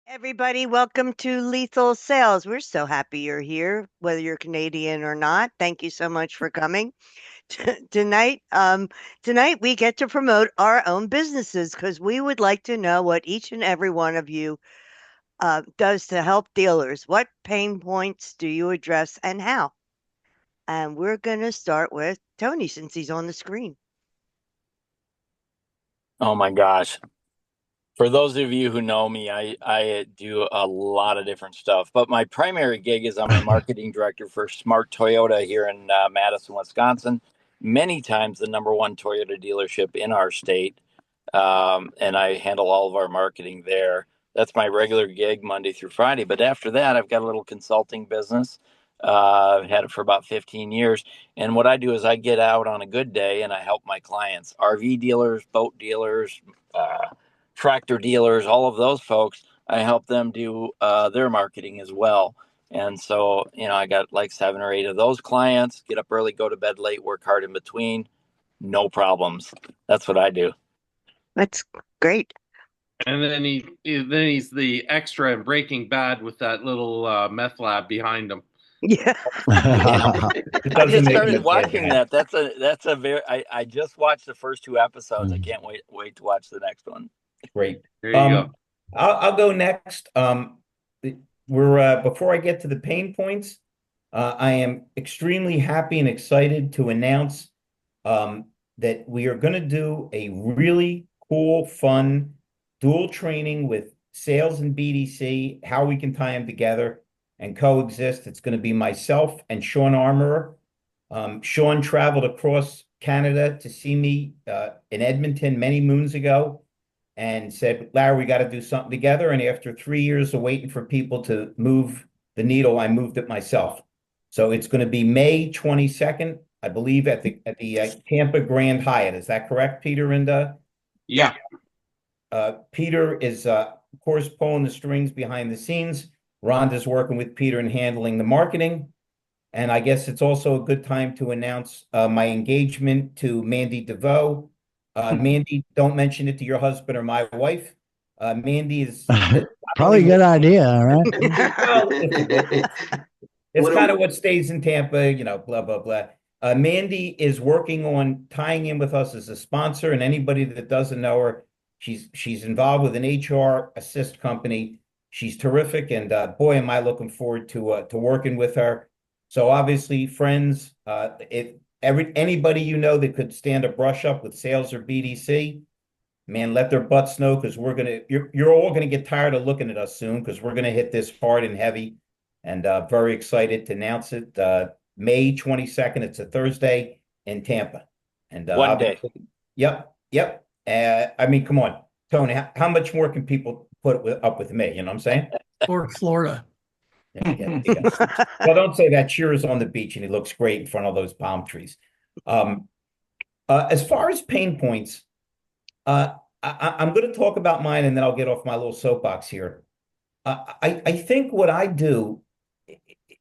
Everybody, welcome to Lethal Sales. We're so happy you're here, whether you're Canadian or not. Thank you so much for coming tonight. Tonight we get to promote our own businesses because we would like to know what each and every one of you does to help dealers. What pain points do you address and how? And we're going to start with Tony since he's on the screen. Oh my gosh. For those of you who know me, I do a lot of different stuff, but my primary gig is I'm a marketing director for Smart Toyota here in Madison, Wisconsin. Many times the number one Toyota dealership in our state, and I handle all of our marketing there. That's my regular gig Monday through Friday. But after that, I've got a little consulting business. I've had it for about 15 years. And what I do is I get out on a good day and I help my clients, RV dealers, boat dealers, tractor dealers, all of those folks. I help them do their marketing as well. And so, I got like 7 or 8 of those clients, get up early, go to bed late, work hard in between, no problems. That's what I do. That's great. And then he's the extra in Breaking Bad with that little meth lab behind him. Yeah. I just started watching that. That's a very I just watched the first 2 episodes. I can't wait to watch the next one. Great. There you go. I'll go next. We're before I get to the pain points, I am extremely happy and excited to announce that we are going to do a really cool, fun dual training with sales and BDC, how we can tie them together and coexist. It's going to be myself and Sean Armorer. Sean traveled across Canada to see me in Edmonton many moons ago and said, Larry, we got to do something together. And after 3 years of waiting for people to move the needle, I moved it myself. So it's going to be May 22nd, I believe, at the Tampa Grand Hyatt. Is that correct, Peter? And Yeah. Peter is, of course, pulling the strings behind the scenes. Rhonda's working with Peter and handling the marketing. And I guess it's also a good time to announce my engagement to Mandy DeVoe. Mandy, don't mention it to your husband or my wife. Mandy is probably a good idea, right? Well, it's kind of what stays in Tampa, blah, blah, blah. Mandy is working on tying in with us as a sponsor, and anybody that doesn't know her, she's involved with an HR assist company. She's terrific, and boy, am I looking forward to working with her. So obviously, friends, anybody that could stand a brush up with sales or BDC, man, let their butts know because you're all gonna get tired of looking at us soon because we're gonna hit this hard and heavy, and very excited to announce it. May 22nd, it's a Thursday in Tampa, and one day. Yep. I mean, come on, Tony, how much more can people put up with me? You know what I'm saying? Or Florida. Yeah. Well, don't say that. Cheers on the beach, and he looks great in front of those palm trees. As far as pain points, I'm going to talk about mine, and then I'll get off my little soapbox here. I think what I do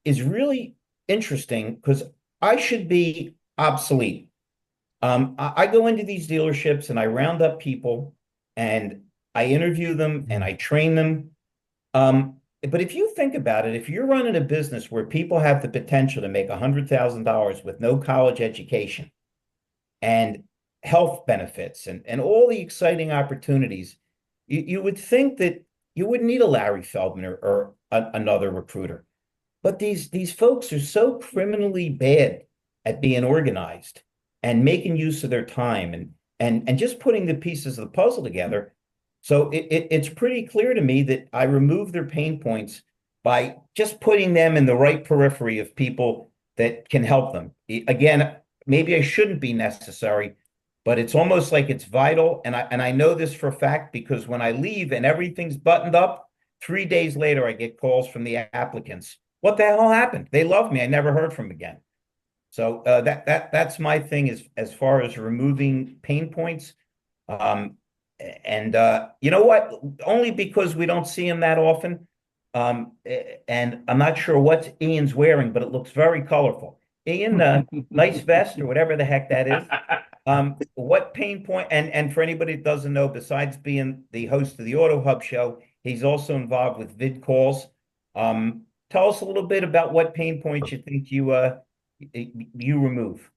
is really interesting because I should be obsolete. I go into these dealerships and I round up people and I interview them and I train them. But if you think about it, if you're running a business where people have the potential to make $100,000 with no college education and health benefits and all the exciting opportunities, you would think that you wouldn't need a Larry Feldman or another recruiter. But these folks are so criminally bad at being organized and making use of their time and just putting the pieces of the puzzle together. So it's pretty clear to me that I remove their pain points by just putting them in the right periphery of people that can help them. Again, maybe I shouldn't be necessary, but it's almost like it's vital. And I know this for a fact because when I leave and everything's buttoned up, 3 days later, I get calls from the applicants. What the hell happened? They love me. I never heard from them again. So that's my thing as far as removing pain points. And you know what? Only because we don't see him that often. And I'm not sure what Ian's wearing, but it looks very colorful. Ian, nice vest or whatever the heck that is. What pain point? And for anybody that doesn't know, besides being the host of the Auto Hub show, He's also involved with VidCalls. Tell us a little bit about what pain points you think you remove.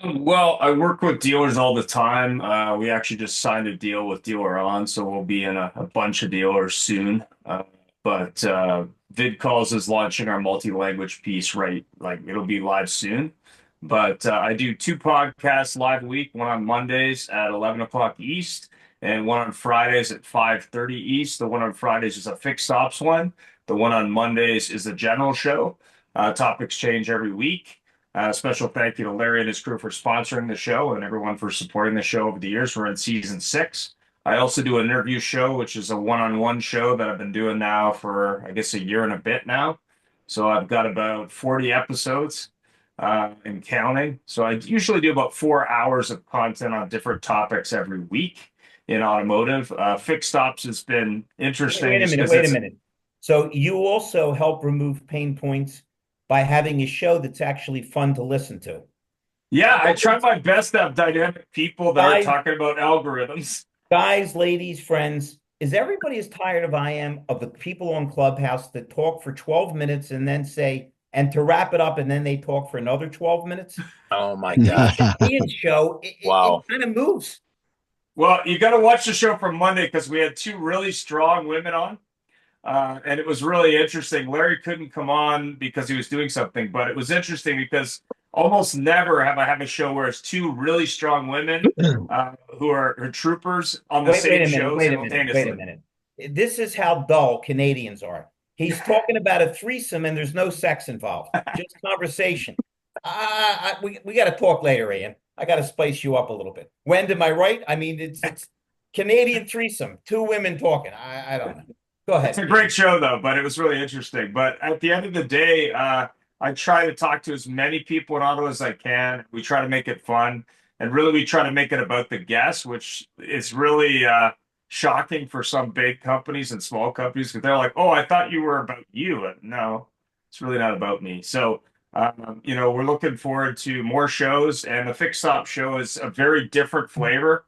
Well, I work with dealers all the time. We actually just signed a deal with Dealer On, so we'll be in a bunch of dealers soon. But VidCalls is launching our multi-language piece, right? Like it'll be live soon. But I do 2 podcasts live a week, one on Mondays at 11 o'clock East, and one on Fridays at 5:30 East. The one on Fridays is a fixed ops one. The one on Mondays is a general show. Topics change every week. Special thank you to Larry and his crew for sponsoring the show and everyone for supporting the show over the years. We're in season 6. I also do an interview show, which is a one-on-one show that I've been doing now for, I guess, a year and a bit now. So I've got about 40 episodes and counting. So I usually do about 4 hours of content on different topics every week in automotive. Fixed ops has been interesting. Wait a minute. So you also help remove pain points by having a show that's actually fun to listen to. Yeah, I try my best to have dynamic people that are talking about algorithms. Guys, ladies, friends, is everybody as tired as I am of the people on Clubhouse that talk for 12 minutes and then say, and to wrap it up, and then they talk for another 12 minutes? Oh my gosh. Ian's show, it kind of moves. Well, you got to watch the show from Monday because we had 2 really strong women on. And it was really interesting. Larry couldn't come on because he was doing something, but it was interesting because almost never have I had a show where it's 2 really strong women who are troopers on the same show simultaneously. Wait a minute. This is how dull Canadians are. He's talking about a threesome and there's no sex involved, just conversation. We got to talk later, Ian. I got to spice you up a little bit. When am I right? I mean, it's Canadian threesome, 2 women talking. I don't know. Go ahead. It's a great show, though, but it was really interesting. But at the end of the day, I try to talk to as many people in Ottawa as I can. We try to make it fun. And really, we try to make it about the guests, which is really shocking for some big companies and small companies because they're like, oh, I thought you were about you. And no, it's really not about me. So, we're looking forward to more shows. And the Fixed Op show is a very different flavor.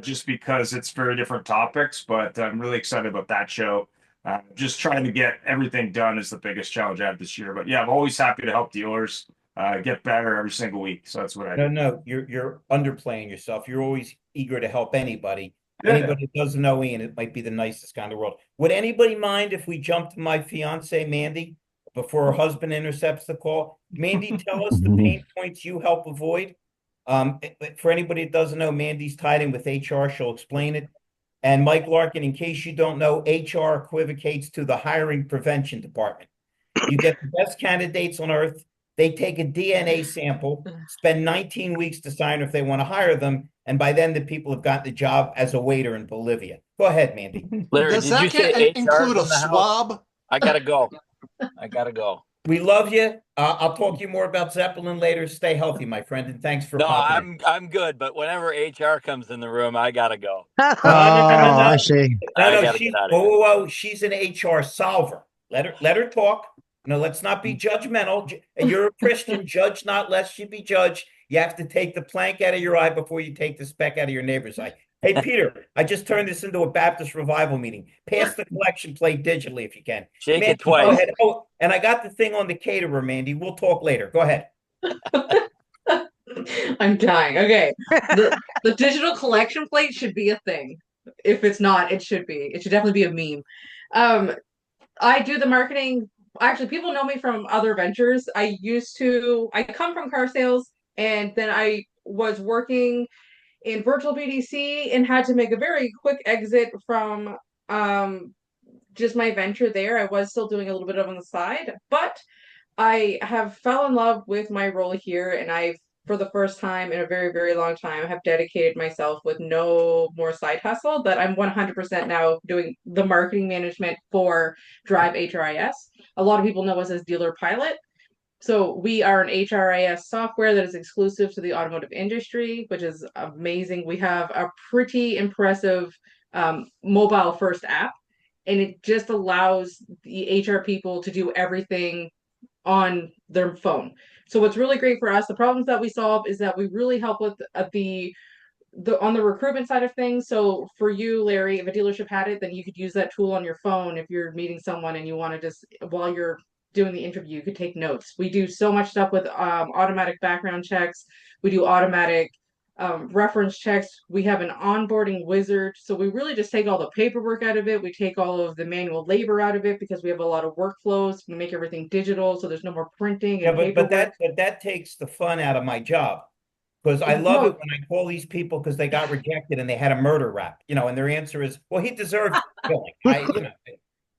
Just because it's very different topics, but I'm really excited about that show. Just trying to get everything done is the biggest challenge I have this year. But yeah, I'm always happy to help dealers get better every single week. So that's what I do. No, you're underplaying yourself. You're always eager to help anybody. Anybody that doesn't know Ian, it might be the nicest guy in the world. Would anybody mind if we jump to my fiance, Mandy, before her husband intercepts the call? Mandy, tell us the pain points you help avoid. For anybody that doesn't know, Mandy's tied in with HR. She'll explain it. And Mike Larkin, in case you don't know, HR equivocates to the hiring prevention department. You get the best candidates on earth. They take a DNA sample, spend 19 weeks to decide if they want to hire them. And by then, the people have gotten the job as a waiter in Bolivia. Go ahead, Mandy. Larry, Does that include a swab? I gotta go. We love you. I'll talk to you more about Zeppelin later. Stay healthy, my friend, and thanks for popping. I'm good, but whenever HR comes in the room, I gotta go. No, I see. Whoa. She's an HR solver. Let her talk. No, let's not be judgmental. You're a Christian. Judge not, lest you be judged. You have to take the plank out of your eye before you take the speck out of your neighbor's eye. Hey, Peter, I just turned this into a Baptist revival meeting. Pass the collection plate digitally if you can. Shake Mandy, it twice. Go ahead. Oh, and I got the thing on the caterer, Mandy. We'll talk later. Go ahead. I'm dying. Okay. The digital collection plate should be a thing. If it's not, it should be. It should definitely be a meme. I do the marketing. Actually, people know me from other ventures. I come from car sales, and then I was working in virtual BDC and had to make a very quick exit from just my venture there. I was still doing a little bit of on the side, but I have fell in love with my role here, and I've, for the first time in a very, very long time, have dedicated myself with no more side hustle, that I'm 100% now doing the marketing management for Drive HRIS. A lot of people know us as Dealer Pilot. So we are an HRIS software that is exclusive to the automotive industry, which is amazing. We have a pretty impressive mobile first app, and it just allows the HR people to do everything on their phone. So what's really great for us, the problems that we solve is that we really help with the on the recruitment side of things, so for you, Larry, if a dealership had it, then you could use that tool on your phone if you're meeting someone and you want to just while you're doing the interview, you could take notes. We do so much stuff with automatic background checks. We do automatic reference checks. We have an onboarding wizard. So we really just take all the paperwork out of it. We take all of the manual labor out of it because we have a lot of workflows. We make everything digital, so there's no more printing and paperwork. But that takes the fun out of my job. Because I love it when I call these people because they got rejected and they had a murder rap, and their answer is, well, he deserved killing.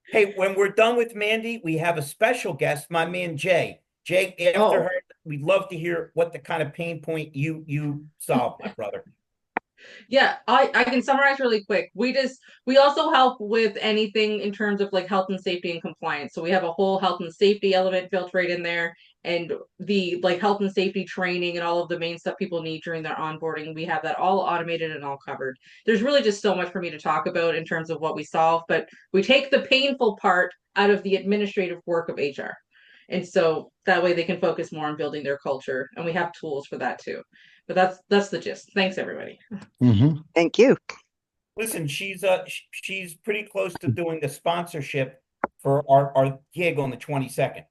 Hey, when we're done with Mandy, we have a special guest, my man Jay. Jay, after her, we'd love to hear what the kind of pain point you solved, my brother. Yeah, I can summarize really quick. We also help with anything in terms of like health and safety and compliance. So we have a whole health and safety element built right in there, and the like health and safety training and all of the main stuff people need during their onboarding. We have that all automated and all covered. There's really just so much for me to talk about in terms of what we solve, but we take the painful part out of the administrative work of HR. And so that way they can focus more on building their culture, and we have tools for that too. But that's the gist. Thanks, everybody. Mm-hmm. Thank you. Listen, she's pretty close to doing the sponsorship for our gig on the 22nd.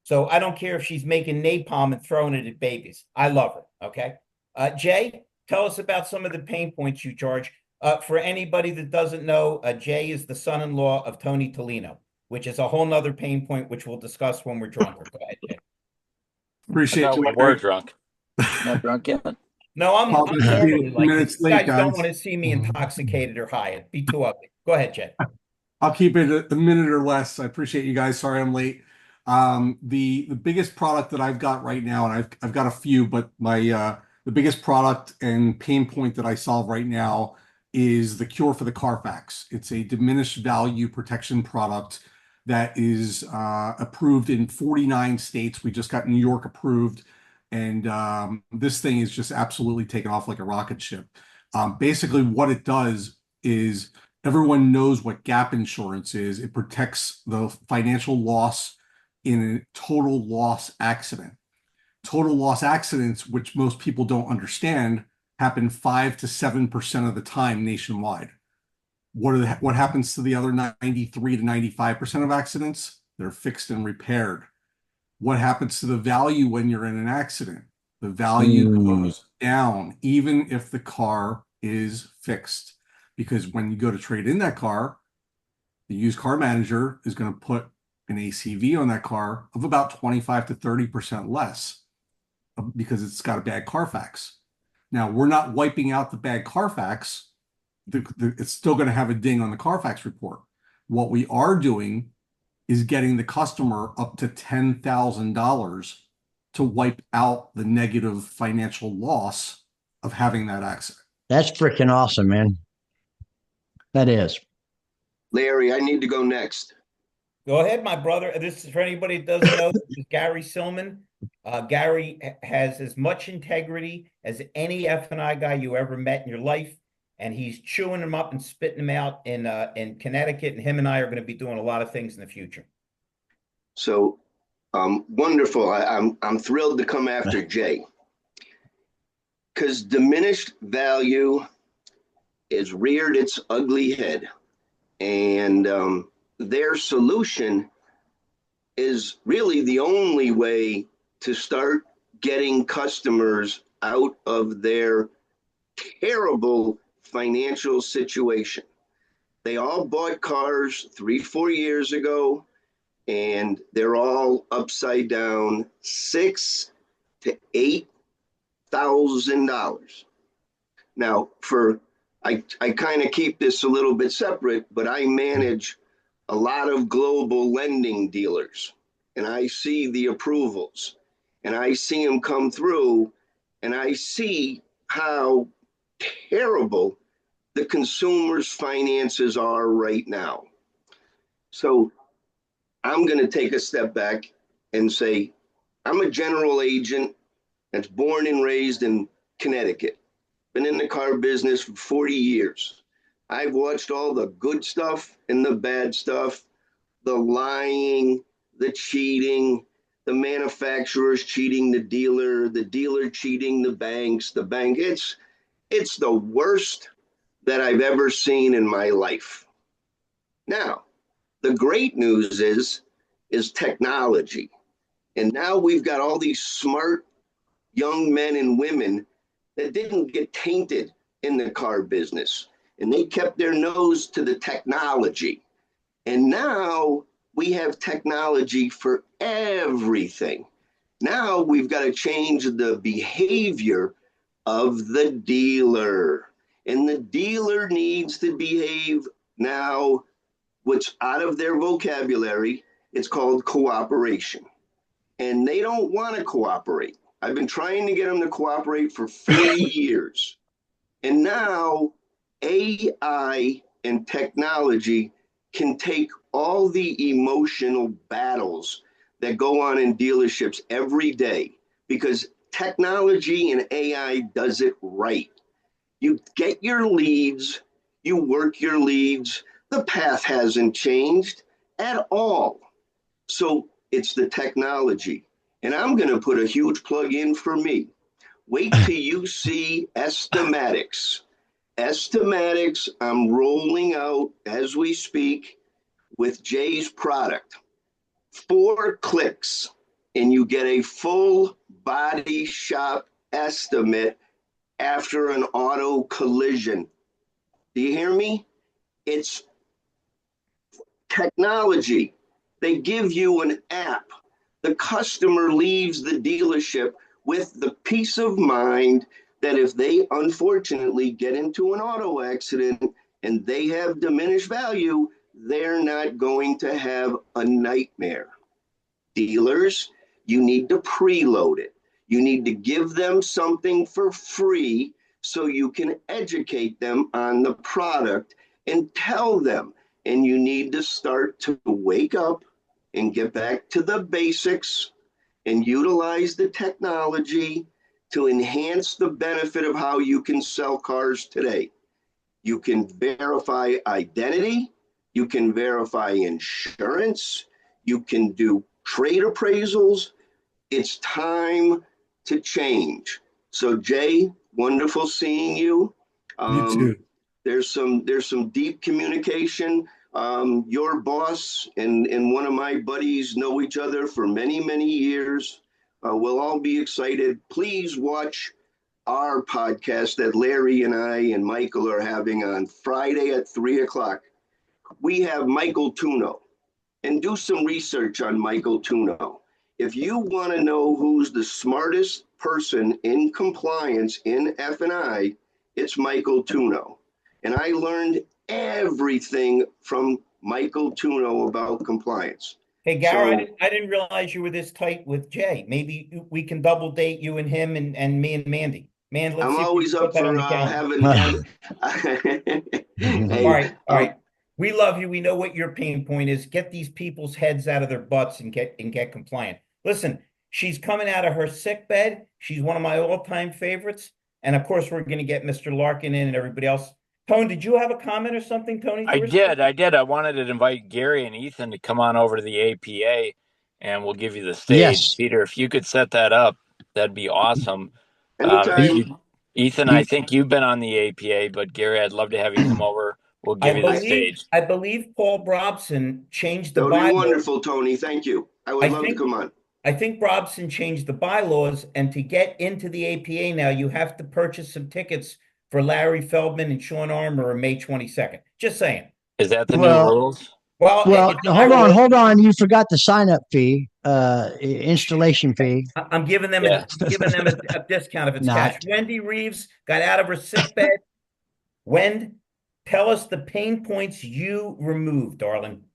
So I don't care if she's making napalm and throwing it at babies. I love her. Okay. Jay, tell us about some of the pain points you charge. For anybody that doesn't know, Jay is the son-in-law of Tony Tolino, which is a whole nother pain point, which we'll discuss when we're drunk. Go ahead, Jay. Appreciate you. We're drunk. Not drunk yet. No, I'm normally like minutes this. late, You guys don't guys. want to see me intoxicated or high. It'd be too ugly. Go ahead, Jay. I'll keep it a minute or less. I appreciate you guys. Sorry I'm late. The biggest product that I've got right now, and I've got a few, but my the biggest product and pain point that I solve right now is the cure for the Carfax. It's a diminished value protection product that is approved in 49 states. We just got New York approved. And this thing is just absolutely taken off like a rocket ship. Basically, what it does is everyone knows what gap insurance is. It protects the financial loss in a total loss accident. Total loss accidents, which most people don't understand, happen 5 to 7% of the time nationwide. What happens to the other 93 to 95% of accidents? They're fixed and repaired. What happens to the value when you're in an accident? The value goes down, even if the car is fixed. Because when you go to trade in that car, the used car manager is going to put an ACV on that car of about 25 to 30% less because it's got a bad Carfax. Now, we're not wiping out the bad Carfax. It's still going to have a ding on the Carfax report. What we are doing is getting the customer up to $10,000 to wipe out the negative financial loss of having that accident. That's freaking awesome, man. That is. Larry, I need to go next. Go ahead, my brother. This is for anybody that doesn't know. This is Gary Silman. Gary has as much integrity as any F&I guy you ever met in your life. And he's chewing them up and spitting them out in Connecticut. And him and I are going to be doing a lot of things in the future. So wonderful. I'm thrilled to come after Jay. Because diminished value has reared its ugly head. And their solution is really the only way to start getting customers out of their terrible financial situation. They all bought cars 3-4 years ago, and they're all upside down $6,000 to $8,000. Now, I kind of keep this a little bit separate, but I manage a lot of global lending dealers, and I see the approvals, and I see them come through, and I see how terrible the consumer's finances are right now. So I'm going to take a step back and say, I'm a general agent that's born and raised in Connecticut. Been in the car business for 40 years. I've watched all the good stuff and the bad stuff, the lying, the cheating, the manufacturers cheating the dealer cheating the banks, the bank. It's the worst that I've ever seen in my life. Now, the great news is technology. And now we've got all these smart young men and women that didn't get tainted in the car business. And they kept their nose to the technology. And now we have technology for everything. Now we've got to change the behavior of the dealer. And the dealer needs to behave now what's out of their vocabulary. It's called cooperation. And they don't want to cooperate. I've been trying to get them to cooperate for 4 years. And now AI and technology can take all the emotional battles that go on in dealerships every day, because technology and AI does it right. You get your leads, you work your leads, the path hasn't changed at all. So it's the technology. And I'm going to put a huge plug in for me. Wait till you see Estimatics. Estimatics, I'm rolling out as we speak with Jay's product. 4 clicks and you get a full body shop estimate after an auto collision. Do you hear me? It's technology. They give you an app. The customer leaves the dealership with the peace of mind that if they unfortunately get into an auto accident and they have diminished value, they're not going to have a nightmare. Dealers, you need to preload it. You need to give them something for free so you can educate them on the product and tell them. And you need to start to wake up and get back to the basics and utilize the technology to enhance the benefit of how you can sell cars today. You can verify identity. You can verify insurance. You can do trade appraisals. It's time to change. So Jay, wonderful seeing you. You too. There's some deep communication. Your boss and one of my buddies know each other for many, many years. We'll all be excited. Please watch our podcast that Larry and I and Michael are having on Friday at 3:00. We have Michael Tuno, and do some research on Michael Tuno. If you want to know who's the smartest person in compliance in F&I, it's Michael Tuno. And I learned everything from Michael Tuno about compliance. Hey, Gary, So- I didn't realize you were this tight with Jay. Maybe we can double date you and him and me and Mandy. Man, let's I'm see if we always can put up that for on the calendar. Hey, All right. We love you. We know what your pain point is. Get these people's heads out of their butts and get compliant. Listen, she's coming out of her sick bed. She's one of my all-time favorites. And of course, we're going to get Mr. Larkin in and everybody else. Tone, did you have a comment or something, Tony? I did. I wanted to invite Gary and Ethan to come on over to the APA, and we'll give you the stage. Yes. Peter, if you could set that up, that'd be awesome. anytime. Ethan, I think you've been on the APA, but Gary, I'd love to have you come over. We'll give you the stage. I believe Paul Brobson changed the That would be bylaws. wonderful, Tony. Thank you. I would love to come on. I think Brobson changed the bylaws, and to get into the APA now, you have to purchase some tickets for Larry Feldman and Sean Armour on May 22nd. Just saying. Is that the Well- new rules? Well, hold on. You forgot the sign-up fee, installation fee. I'm giving them a discount if it's Not. cash. Wendy Reeves got out of her sick bed. Wen, tell us the pain points you removed, darling.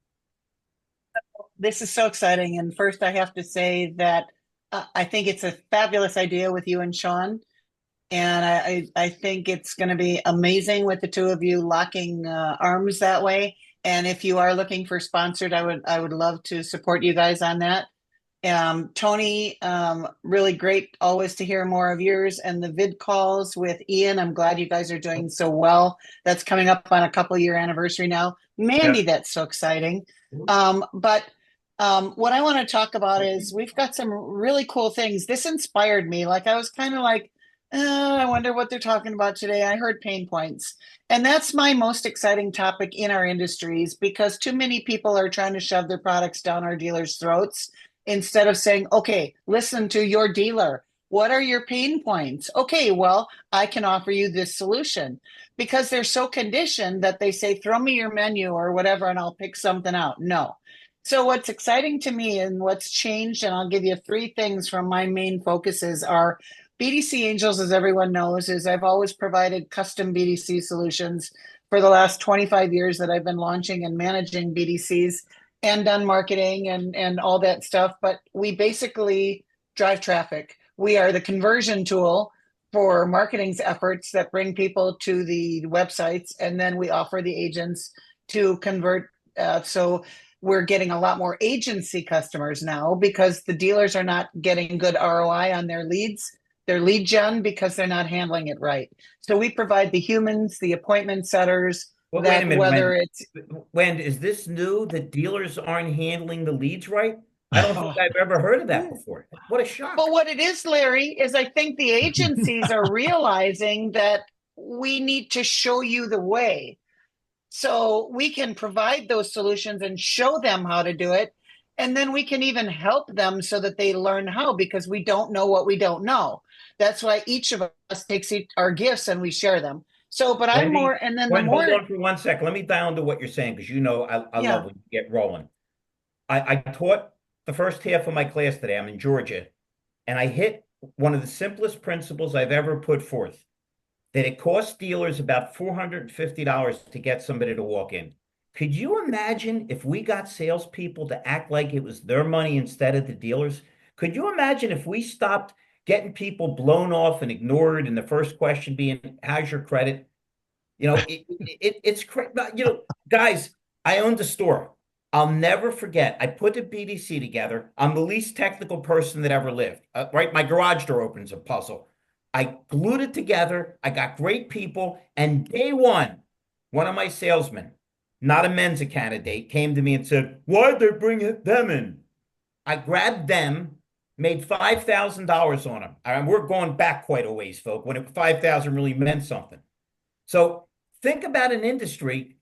This is so exciting. And first, I have to say that I think it's a fabulous idea with you and Sean. And I think it's going to be amazing with the two of you locking arms that way. And if you are looking for sponsored, I would love to support you guys on that. Tony, really great always to hear more of yours, and the vid calls with Ian. I'm glad you guys are doing so well. That's coming up on a couple-year anniversary now. Mandy, That's so exciting. But what I want to talk about is we've got some really cool things. This inspired me. Like I was kind of like, I wonder what they're talking about today. I heard pain points. And that's my most exciting topic in our industries because too many people are trying to shove their products down our dealers' throats instead of saying, okay, listen to your dealer. What are your pain points? Okay, well, I can offer you this solution because they're so conditioned that they say, throw me your menu or whatever, and I'll pick something out. No. So what's exciting to me and what's changed, and I'll give you 3 things from my main focuses are BDC Angels, as everyone knows, is I've always provided custom BDC solutions for the last 25 years that I've been launching and managing BDCs and done marketing and all that stuff. But we basically drive traffic. We are the conversion tool for marketing's efforts that bring people to the websites, and then we offer the agents to convert. So we're getting a lot more agency customers now because the dealers are not getting good ROI on their leads, their lead gen, because they're not handling it right. So we provide the humans, the appointment setters, Well, that wait a minute, whether Wen. it's Wen, is this new that dealers aren't handling the leads right? I don't think I've ever heard of that before. What a shock. But what it is, Larry, is I think the agencies are realizing that we need to show you the way. So we can provide those solutions and show them how to do it. And then we can even help them so that they learn how, because we don't know what we don't know. That's why each of us takes our gifts and we share them. So, but I'm Wendy, more, and then Wen, the more. hold on for 1 second. Let me dial into what you're saying because I Yeah. love when you get rolling. I taught the first half of my class today. I'm in Georgia, and I hit one of the simplest principles I've ever put forth, that it costs dealers about $450 to get somebody to walk in. Could you imagine if we got salespeople to act like it was their money instead of the dealers? Could you imagine if we stopped getting people blown off and ignored, and the first question being, how's your credit? It's crazy. Guys, I owned a store. I'll never forget. I put the BDC together. I'm the least technical person that ever lived. Right? My garage door opens a puzzle. I glued it together. I got great people. And day one of my salesmen, not a Mensa candidate, came to me and said, why'd they bring them in? I grabbed them, made $5,000 on them. And we're going back quite a ways, folks, when 5,000 really meant something. So think about an industry.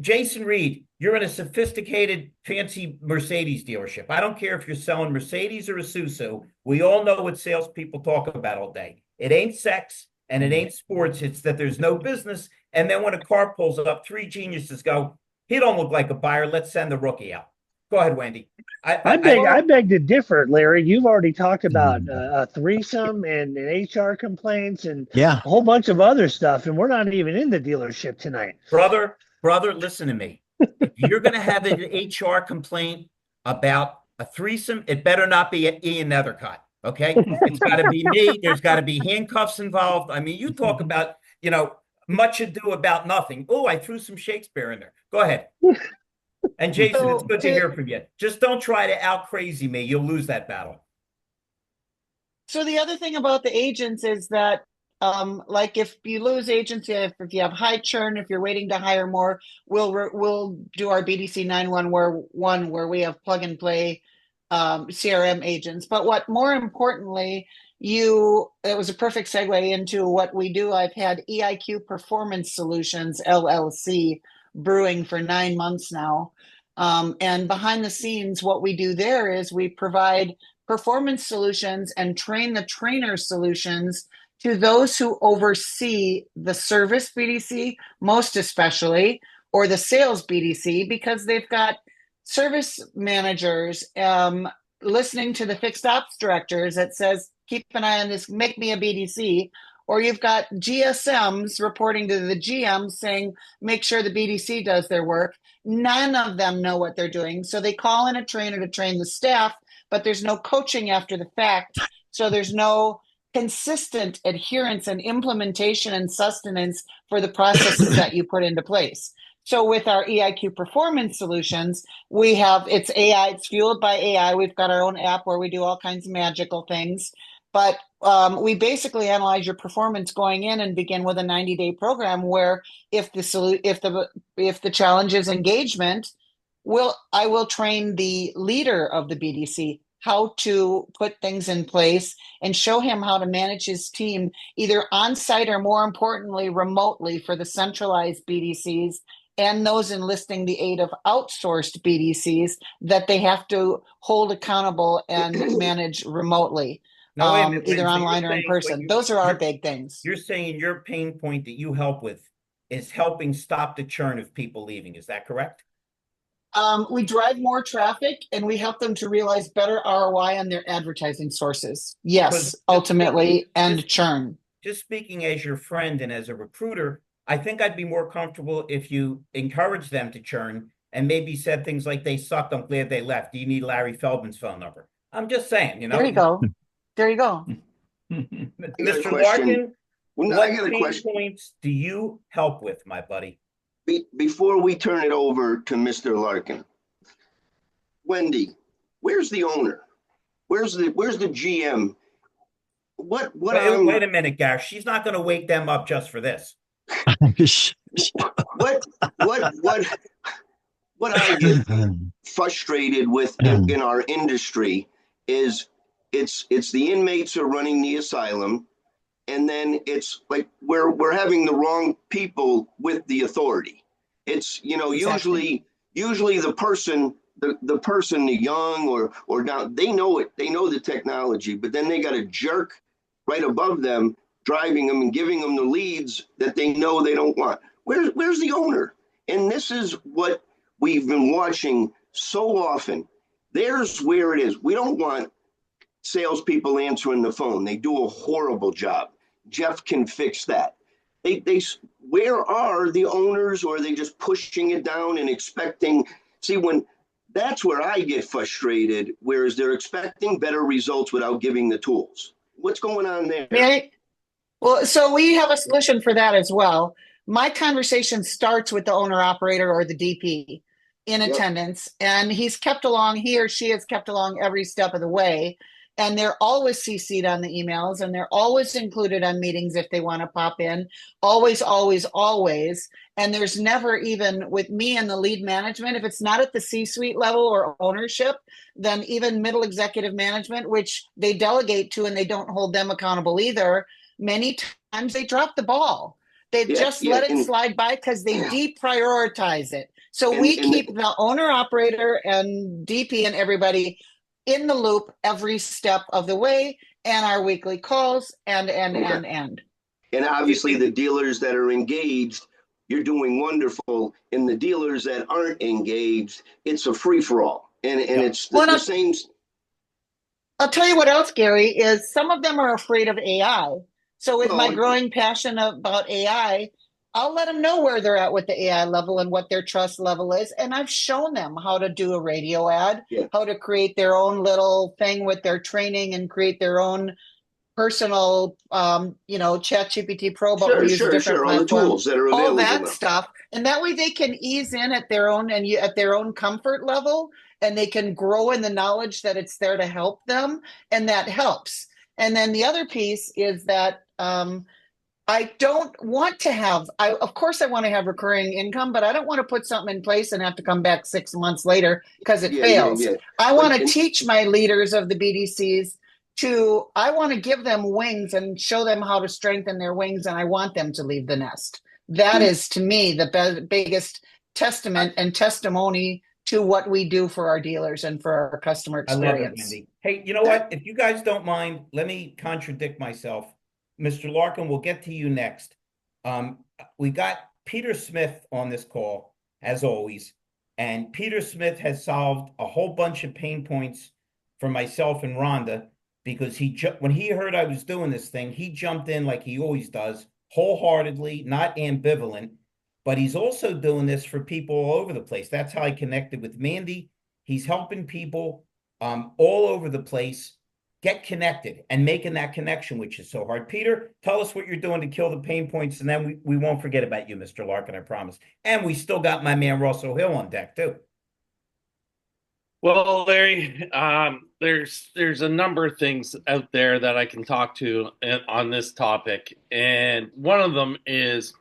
Jason Reed, you're in a sophisticated, fancy Mercedes dealership. I don't care if you're selling Mercedes or a Isuzu. We all know what salespeople talk about all day. It ain't sex and it ain't sports. It's that there's no business. And then when a car pulls up, 3 geniuses go, he don't look like a buyer. Let's send the rookie out. Go ahead, Wendy. I beg to differ, Larry. You've already talked about a threesome and HR complaints and a whole bunch of other stuff, and we're not even in the dealership tonight. Brother, listen to me. If you're going to have an HR complaint about a threesome, it better not be Ian Nethercott, okay? It's got to be me. There's got to be handcuffs involved. I mean, you talk about, much ado about nothing. Oh, I threw some Shakespeare in there. Go ahead. And Jason, it's good to hear from you. Just don't try to out crazy me. You'll lose that battle. So the other thing about the agents is that, like if you lose agency, if you have high churn, if you're waiting to hire more, we'll do our BDC 911 where we have plug and play CRM agents. But what more importantly, it was a perfect segue into what we do. I've had EIQ Performance Solutions, LLC, brewing for 9 months now. And behind the scenes, what we do there is we provide performance solutions and train the trainer solutions to those who oversee the service BDC, most especially, or the sales BDC, because they've got service managers listening to the fixed ops directors that says, keep an eye on this, make me a BDC. Or you've got GSMs reporting to the GMs saying, make sure the BDC does their work. None of them know what they're doing. So they call in a trainer to train the staff, but there's no coaching after the fact. So there's no consistent adherence and implementation and sustenance for the processes that you put into place. So with our EIQ Performance Solutions, it's AI, it's fueled by AI. We've got our own app where we do all kinds of magical things. But we basically analyze your performance going in and begin with a 90-day program where if the challenge is engagement, I will train the leader of the BDC how to put things in place and show him how to manage his team either on site or, more importantly, remotely for the centralized BDCs and those enlisting the aid of outsourced BDCs that they have to hold accountable and manage remotely, Now, wait a minute, either Lynn, so online or in person. Those are our big things. You're saying your pain point that you help with is helping stop the churn of people leaving. Is that correct? We drive more traffic and we help them to realize better ROI on their advertising sources. Yes, ultimately, and churn. Just speaking as your friend and as a recruiter, I think I'd be more comfortable if you encourage them to churn and maybe said things like, they sucked, I'm glad they left. Do you need Larry Feldman's phone number? I'm just saying, you know. There you go. There you go. Mr. Larkin, what pain points do you help with, my buddy? Before we turn it over to Mr. Larkin, Wendy, where's the owner? Where's the GM? Wait a minute, Gash. She's not going to wake them up just for this. What I get frustrated with in our industry is it's the inmates are running the asylum, and then it's like we're having the wrong people with the authority. It's, you know, usually the person, the young or down, they know it, they know the technology, but then they got a jerk right above them driving them and giving them the leads that they know they don't want. Where's the owner? And this is what we've been watching so often. There's where it is. We don't want salespeople answering the phone. They do a horrible job. Jeff can fix that. Where are the owners, or are they just pushing it down and expecting? See, that's where I get frustrated, whereas they're expecting better results without giving the tools. What's going on there? Well, so we have a solution for that as well. My conversation starts with the owner operator or the DP in attendance, and he or she has kept along every step of the way. And they're always CC'd on the emails, and they're always included on meetings if they want to pop in. Always, always, always. And there's never, even with me and the lead management, if it's not at the C-suite level or ownership, then even middle executive management, which they delegate to and they don't hold them accountable either, many times they drop the ball. They just let it slide by because they deprioritize it. So we keep the owner operator and DP and everybody in the loop every step of the way, and our weekly calls and. And obviously the dealers that are engaged, you're doing wonderful. And the dealers that aren't engaged, it's a free-for-all. And it's the same. I'll tell you what else, Gary, is some of them are afraid of AI. So with my growing passion about AI, I'll let them know where they're at with the AI level and what their trust level is. And I've shown them how to do a radio ad, how to create their own little thing with their training and create their own personal, ChatGPT Pro, but we use a different all the tools that are available. All that stuff. And that way they can ease in at their own at their own comfort level, and they can grow in the knowledge that it's there to help them. And that helps. And then the other piece is that, I don't want to have, of course I want to have recurring income, but I don't want to put something in place and have to come back 6 months later because it fails. I want to teach my leaders of the BDCs I want to give them wings and show them how to strengthen their wings, and I want them to leave the nest. That is, to me, the biggest testament and testimony to what we do for our dealers and for our customer experience. I love it, Wendy. Hey, you know what? If you guys don't mind, let me contradict myself. Mr. Larkin, we'll get to you next. We got Peter Smith on this call, as always, and Peter Smith has solved a whole bunch of pain points for myself and Rhonda, because when he heard I was doing this thing, he jumped in like he always does, wholeheartedly, not ambivalent, but he's also doing this for people all over the place. That's how I connected with Mandy. He's helping people all over the place get connected and making that connection, which is so hard. Peter, tell us what you're doing to kill the pain points, and then we won't forget about you, Mr. Larkin, I promise. And we still got my man Russell Hill on deck, too. Well, Larry, there's a number of things out there that I can talk to on this topic, and one of them is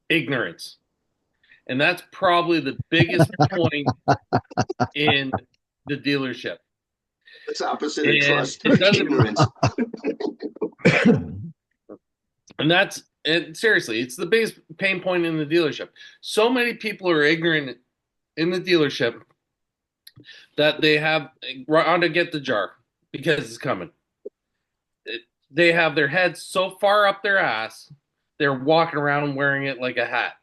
ignorance. And that's probably the biggest point in the dealership. It's opposite of trust. It doesn't. Ignorance. And seriously, it's the biggest pain point in the dealership. So many people are ignorant in the dealership that they have on to get the jar because it's coming. They have their heads so far up their ass, they're walking around wearing it like a hat.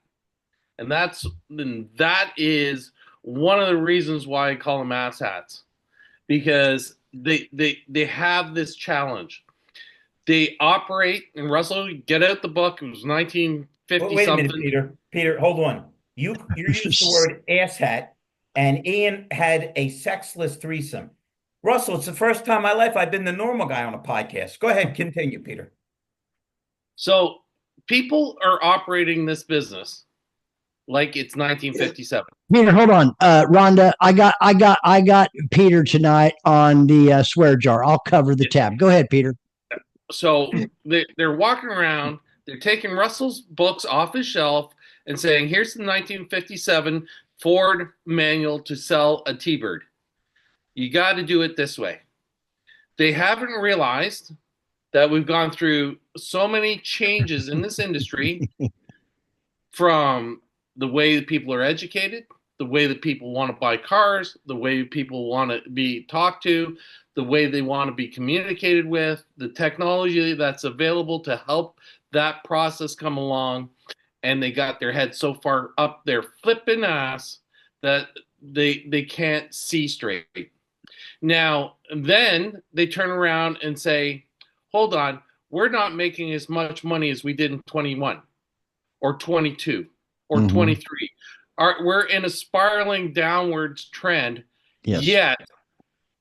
And that is one of the reasons why I call them ass hats, because they have this challenge. They operate, and Russell, get out the book. It was 1950 Wait something. a minute, Peter, hold on. You used the word ass hat, and Ian had a sexless threesome. Russell, it's the first time in my life I've been the normal guy on a podcast. Go ahead, continue, Peter. So people are operating this business like it's 1957. Peter, hold on. Rhonda, I got Peter tonight on the swear jar. I'll cover the tab. Go ahead, Peter. So they're walking around, they're taking Russell's books off his shelf and saying, here's the 1957 Ford manual to sell a T-Bird. You got to do it this way. They haven't realized that we've gone through so many changes in this industry, from the way that people are educated, the way that people want to buy cars, the way people want to be talked to, the way they want to be communicated with, the technology that's available to help that process come along. And they got their head so far up their flipping ass that they can't see straight. Now, then they turn around and say, hold on, we're not making as much money as we did in 21 or 22 or 23. We're in a spiraling downwards trend. Yes.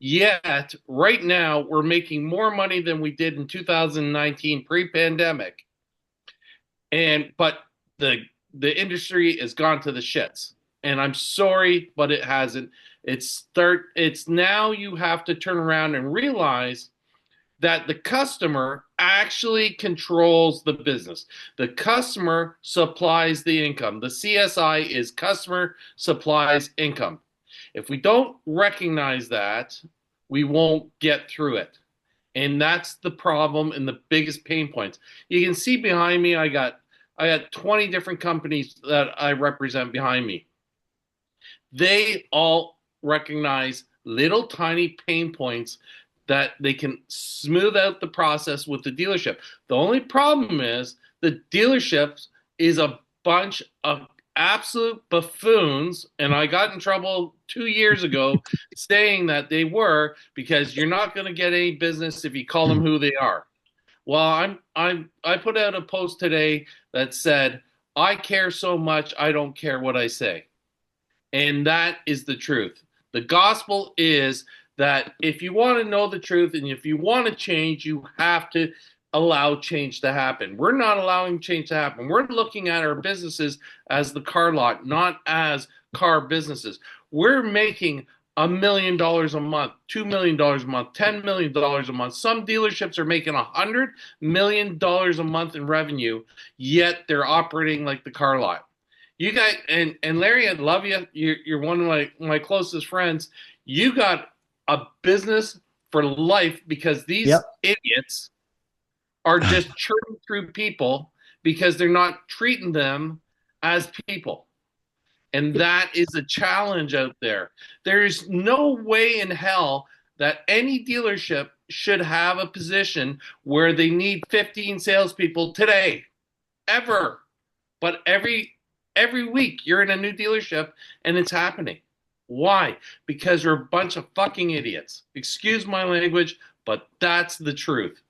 Yet, right now, we're making more money than we did in 2019 pre-pandemic. But the industry has gone to the shits. And I'm sorry, but it hasn't. It's now you have to turn around and realize that the customer actually controls the business. The customer supplies the income. The CSI is customer supplies income. If we don't recognize that, we won't get through it. And that's the problem and the biggest pain points. You can see behind me, I got 20 different companies that I represent behind me. They all recognize little tiny pain points that they can smooth out the process with the dealership. The only problem is the dealerships is a bunch of absolute buffoons, and I got in trouble 2 years ago saying that they were, because you're not going to get any business if you call them who they are. Well, I put out a post today that said, I care so much, I don't care what I say. And that is the truth. The gospel is that if you want to know the truth and if you want to change, you have to allow change to happen. We're not allowing change to happen. We're looking at our businesses as the car lot, not as car businesses. We're making $1 million a month, $2 million a month, $10 million a month. Some dealerships are making $100 million a month in revenue, yet they're operating like the car lot. You guys, and Larry, I love you. You're one of my closest friends. You got a business for life because these idiots are just churning through people because they're not treating them as people. And that is a challenge out there. There's no way in hell that any dealership should have a position where they need 15 salespeople today, ever. But every week you're in a new dealership and it's happening. Why? Because you're a bunch of fucking idiots. Excuse my language, but that's the truth.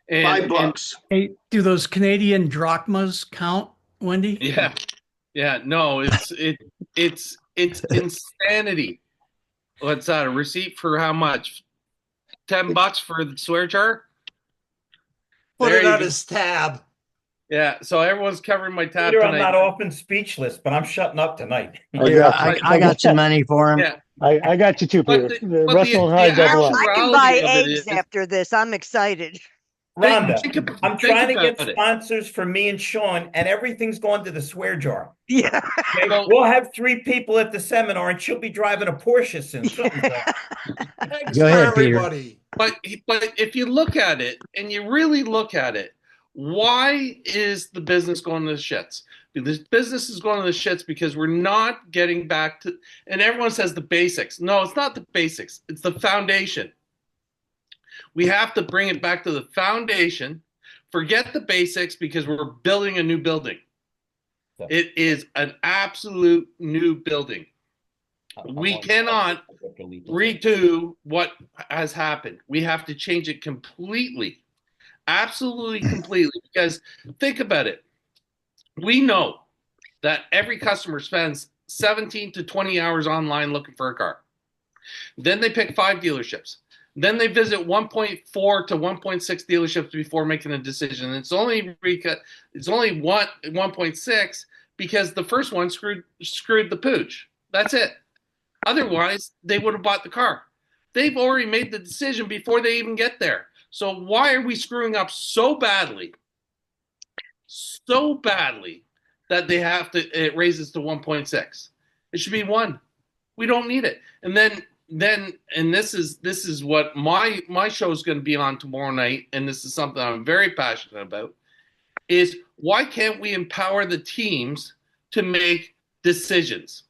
And, $5. Hey, do those Canadian drachmas count, Wendy? Yeah. No, it's insanity. What's that? A receipt for how much? $10 for the swear jar? Put it on his tab. Yeah, so everyone's covering my tab Peter, tonight. I'm not often speechless, but I'm shutting up tonight. I got some money for him. Yeah. I got you too, Peter. But Russell and I double up. I can buy eggs after this. I'm excited. Rhonda, I'm think trying to get about it. sponsors for me and Sean, and everything's going to the swear jar. Yeah. Okay? We'll have 3 people at the seminar, and she'll be driving a Porsche soon. Something's Thanks Go for ahead, Peter. everybody. But if you look at it and you really look at it, why is the business going to the shits? The business is going to the shits because we're not getting back to, and everyone says the basics. No, it's not the basics. It's the foundation. We have to bring it back to the foundation. Forget the basics because we're building a new building. It is an absolute new building. We cannot redo what has happened. We have to change it completely. Absolutely completely. Because think about it. We know that every customer spends 17 to 20 hours online looking for a car. Then they pick 5 dealerships. Then they visit 1.4 to 1.6 dealerships before making a decision. It's only 1.6 because the first one screwed the pooch. That's it. Otherwise, they would have bought the car. They've already made the decision before they even get there. So why are we screwing up so badly that it raises to 1.6? It should be 1. We don't need it. And then this is what my show is going to be on tomorrow night, and this is something I'm very passionate about, is why can't we empower the teams to make decisions?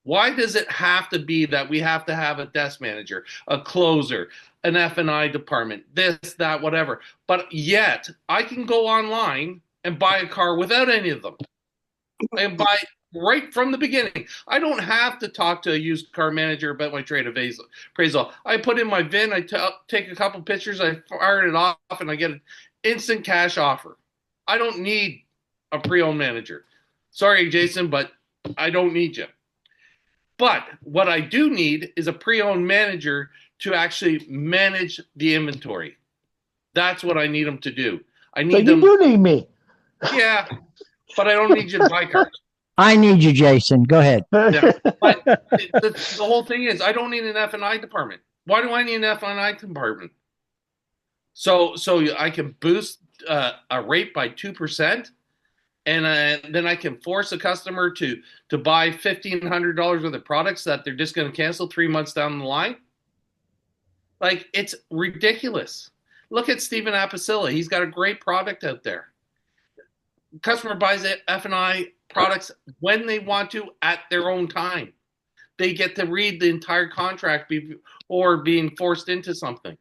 Why does it have to be that we have to have a desk manager, a closer, an F&I department, this, that, whatever? But yet, I can go online and buy a car without any of them. And buy right from the beginning. I don't have to talk to a used car manager about my trade appraisal. I put in my VIN, I take a couple pictures, I fire it off, and I get an instant cash offer. I don't need a pre-owned manager. Sorry, Jason, but I don't need you. But what I do need is a pre-owned manager to actually manage the inventory. That's what I need them to do. I need them. You do need me. Yeah, but I don't need you to buy cars. I need you, Jason. Go ahead. Yeah. But the whole thing is, I don't need an F&I department. Why do I need an F&I department? So I can boost a rate by 2%. And then I can force a customer to buy $1,500 worth of products that they're just going to cancel 3 months down the line. Like, it's ridiculous. Look at Stephen Apicilla. He's got a great product out there. Customer buys F&I products when they want to at their own time. They get to read the entire contract before being forced into something.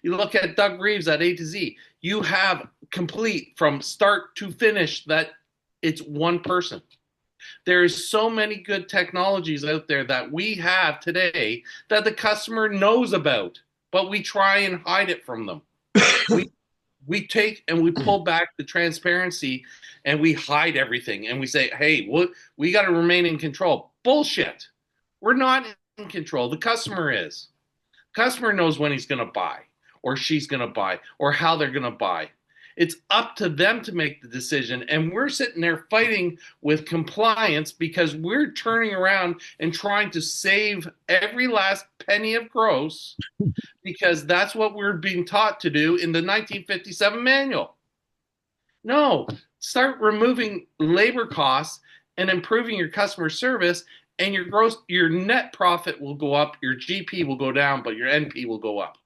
You look at Doug Reeves at A to Z. You have complete from start to finish that it's one person. There's so many good technologies out there that we have today that the customer knows about, but we try and hide it from them. We take and we pull back the transparency and we hide everything and we say, hey, we got to remain in control. Bullshit. We're not in control. The customer is. Customer knows when he's going to buy or she's going to buy or how they're going to buy. It's up to them to make the decision. And we're sitting there fighting with compliance because we're turning around and trying to save every last penny of gross because that's what we're being taught to do in the 1957 manual. No, start removing labor costs and improving your customer service, and your net profit will go up, your GP will go down, but your NP will go up.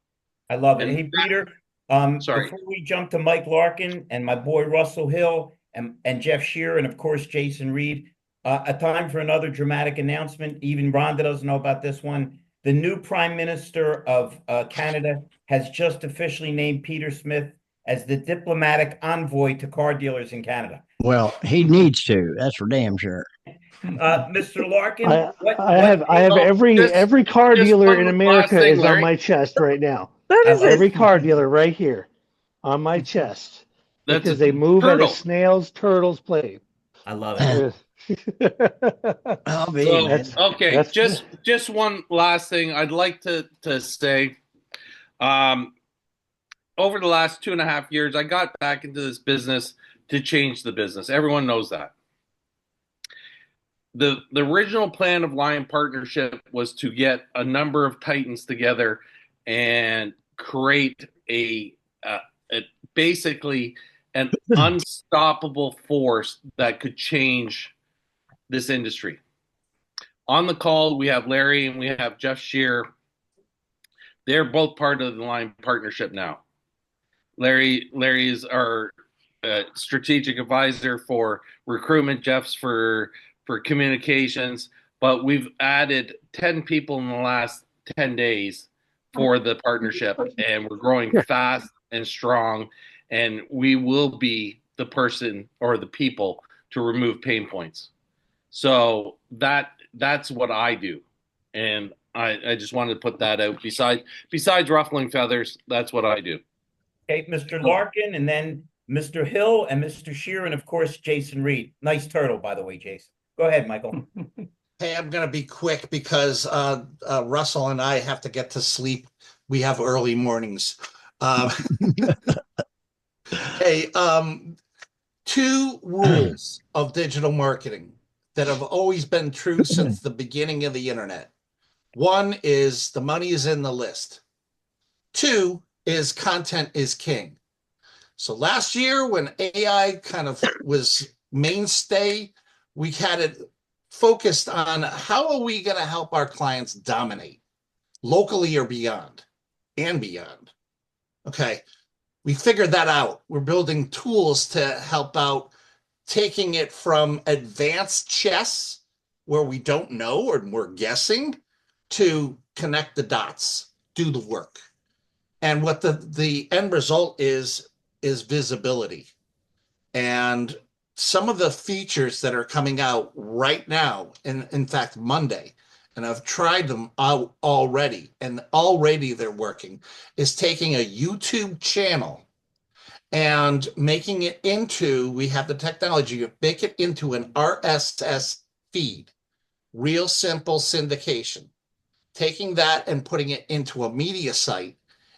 I love it. Hey, Peter, before we jump to Mike Larkin and my boy Russell Hill and Jeff Shearer and, of course, Jason Reed, a time for another dramatic announcement. Even Rhonda doesn't know about this one. The new Prime Minister of Canada has just officially named Peter Smith as the diplomatic envoy to car dealers in Canada. Well, he needs to. That's for damn sure. Mr. Larkin, I have every car dealer in America is on my chest right now. Every car dealer right here on my chest because they move at a snail's turtle's pace. I love it. Okay, just one last thing I'd like to say. Over the last 2.5 years, I got back into this business to change the business. Everyone knows that. The original plan of Lion Partnership was to get a number of titans together and create an basically an unstoppable force that could change this industry. On the call, we have Larry and we have Jeff Shear. They're both part of the Line partnership now. Larry is our strategic advisor for recruitment. Jeff's for communications. But we've added 10 people in the last 10 days for the partnership, and we're growing fast and strong. And we will be the person or the people to remove pain points. So that's what I do, and I just wanted to put that out. Besides ruffling feathers, that's what I do. Okay, Mr. Larkin, and then Mr. Hill and Mr. Shear, and of course Jason Reed. Nice turtle, by the way, Jason. Go ahead, Michael. Hey, I'm going to be quick because Russell and I have to get to sleep. We have early mornings. Hey, two rules of digital marketing that have always been true since the beginning of the internet. One is the money is in the list. Two is content is king. So last year when AI kind of was mainstay, we had it focused on how are we going to help our clients dominate locally or beyond and beyond. Okay, we figured that out. We're building tools to help out, taking it from advanced chess where we don't know or we're guessing to connect the dots, do the work. And what the end result is visibility. And some of the features that are coming out right now, in fact, Monday, and I've tried them out already, and already they're working, is taking a YouTube channel and making it into, we have the technology to make it into an RSS feed, real simple syndication, taking that and putting it into a media site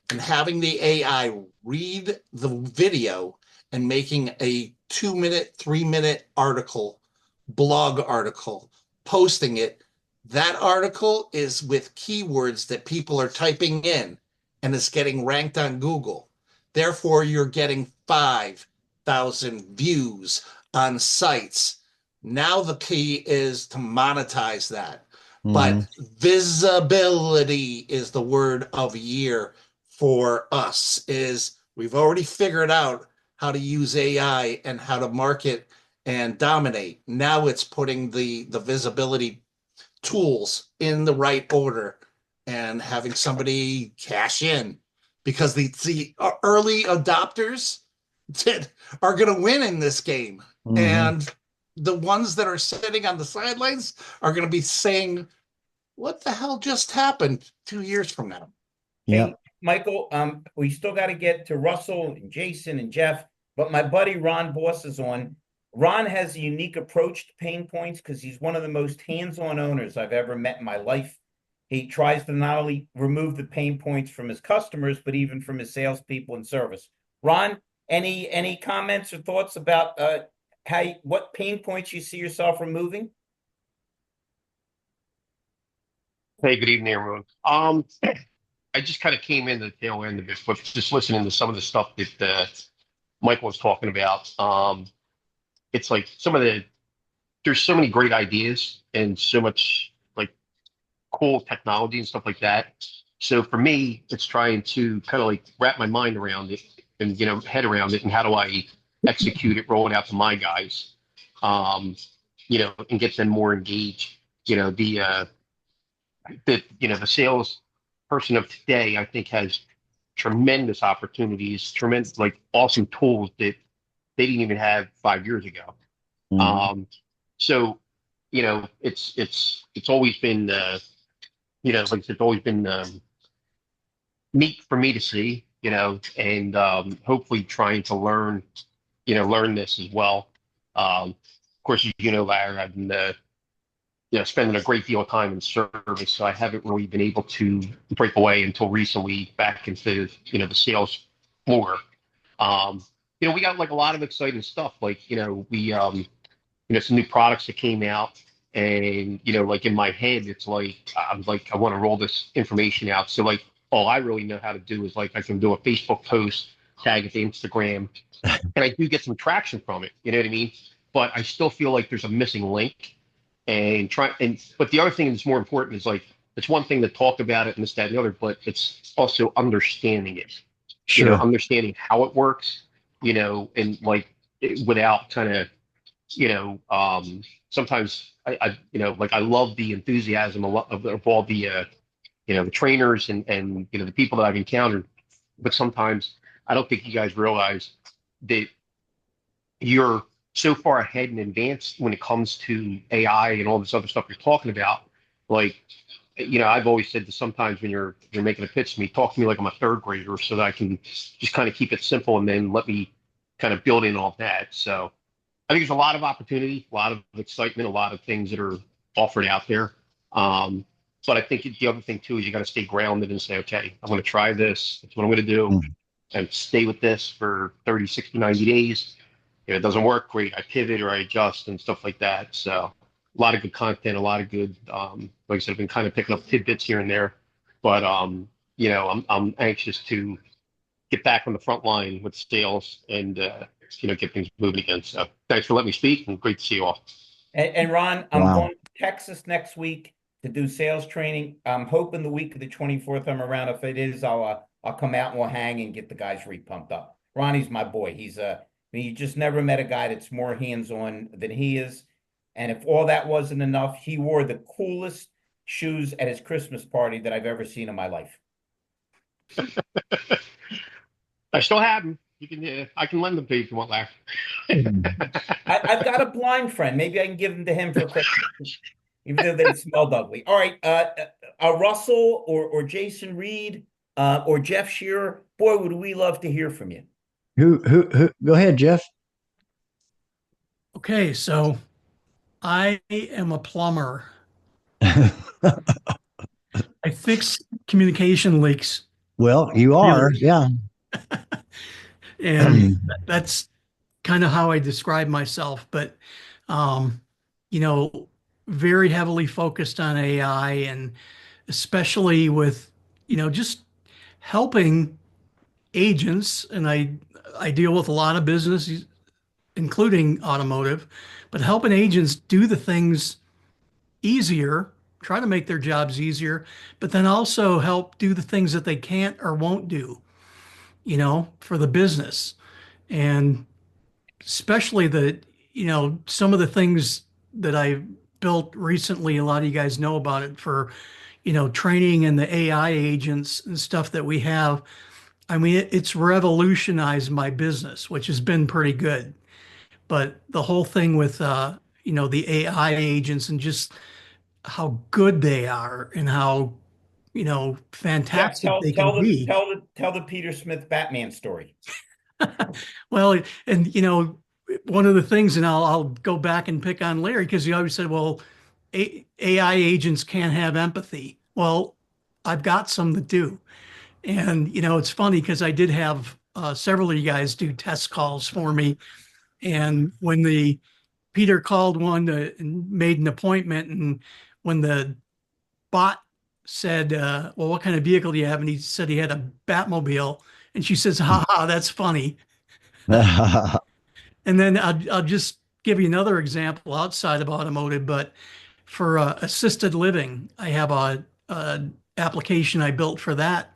and having the AI read the video and making a 2-minute, 3-minute article, blog article, posting it. That article is with keywords that people are typing in and it's getting ranked on Google. Therefore, you're getting 5,000 views on sites. Now the key is to monetize that. But visibility is the word of year for us. Is we've already figured out how to use AI and how to market and dominate. Now it's putting the visibility tools in the right order and having somebody cash in, because the early adopters are going to win in this game. And the ones that are sitting on the sidelines are going to be saying, what the hell just happened 2 years from now? Yeah. Hey, Michael, we still got to get to Russell and Jason and Jeff, but my buddy Ron Boss is on. Ron has a unique approach to pain points because he's one of the most hands-on owners I've ever met in my life. He tries to not only remove the pain points from his customers, but even from his salespeople and service. Ron, any comments or thoughts about what pain points you see yourself removing? Hey, good evening, everyone. I just kind of came in the tail end of it, but just listening to some of the stuff that Michael was talking about. It's like there's so many great ideas and so much like cool technology and stuff like that. So for me, it's trying to kind of like wrap my mind around it and, head around it. And how do I execute it, roll it out to my guys, and get them more engaged. The sales person of today, I think, has tremendous opportunities, tremendous, like awesome tools that they didn't even have 5 years ago. So, it's always been, it's always been neat for me to see, and hopefully trying to learn this as well. Of course, Larry, I've been, spending a great deal of time in service, so I haven't really been able to break away until recently back into, the sales floor. We got like a lot of exciting stuff. Like, we, some new products that came out, and, like in my head, it's like, I'm like, I want to roll this information out. So like, all I really know how to do is like, I can do a Facebook post, tag it to Instagram, and I do get some traction from it. You know what I mean? But I still feel like there's a missing link. But the other thing that's more important is like it's one thing to talk about it and this, that, and the other, but it's also understanding it. Sure. Understanding how it works. And like without kind of, sometimes I love the enthusiasm of all the the trainers and the people that I've encountered, but sometimes I don't think you guys realize that you're so far ahead in advance when it comes to AI and all this other stuff you're talking about. Like, I've always said that sometimes when you're making a pitch to me, talk to me like I'm a third grader so that I can just kind of keep it simple and then let me kind of build in all that. So I think there's a lot of opportunity, a lot of excitement, a lot of things that are offered out there. But I think the other thing too is you got to stay grounded and say, okay, I'm going to try this. That's what I'm going to do. And stay with this for 30, 60, 90 days. If it doesn't work, great. I pivot or I adjust and stuff like that. So a lot of good content, a lot of good, like I said, I've been kind of picking up tidbits here and there. But, I'm anxious to get back on the front line with sales and, get things moving again. So thanks for letting me speak and great to see you all. And Ron, I'm going to Texas next week to do sales training. I'm hoping the week of the 24th I'm around. If it is, I'll come out and we'll hang and get the guys re-pumped up. Ronnie's my boy. You just never met a guy that's more hands-on than he is. And if all that wasn't enough, he wore the coolest shoes at his Christmas party that I've ever seen in my life. I still have them. I can lend them to you if you want, Larry. I've got a blind friend. Maybe I can give them to him for Christmas, even though they smelled ugly. All right, Russell or Jason Reed or Jeff Shearer. Boy, would we love to hear from you. Who? Go ahead, Jeff. Okay, so I am a plumber. I fix communication leaks. Well, you are, yeah. And that's kind of how I describe myself. But, very heavily focused on AI, and especially with, just helping agents. And I deal with a lot of businesses, including automotive, but helping agents do the things easier, try to make their jobs easier, but then also help do the things that they can't or won't do, for the business. And especially some of the things that I've built recently, a lot of you guys know about it for, training and the AI agents and stuff that we have. I mean, it's revolutionized my business, which has been pretty good. But the whole thing with, the AI agents and how good they are and how, fantastic they can be. Tell the Peter Smith Batman story. Well, and, one of the things, and I'll go back and pick on Larry, because he always said, well, AI agents can't have empathy. Well, I've got some that do. And, it's funny because I did have several of you guys do test calls for me. And when Peter called one and made an appointment, and when the bot said, well, what kind of vehicle do you have? And he said he had a Batmobile. And she says, ha, that's funny. And then I'll just give you another example outside of automotive, but for assisted living, I have a application I built for that.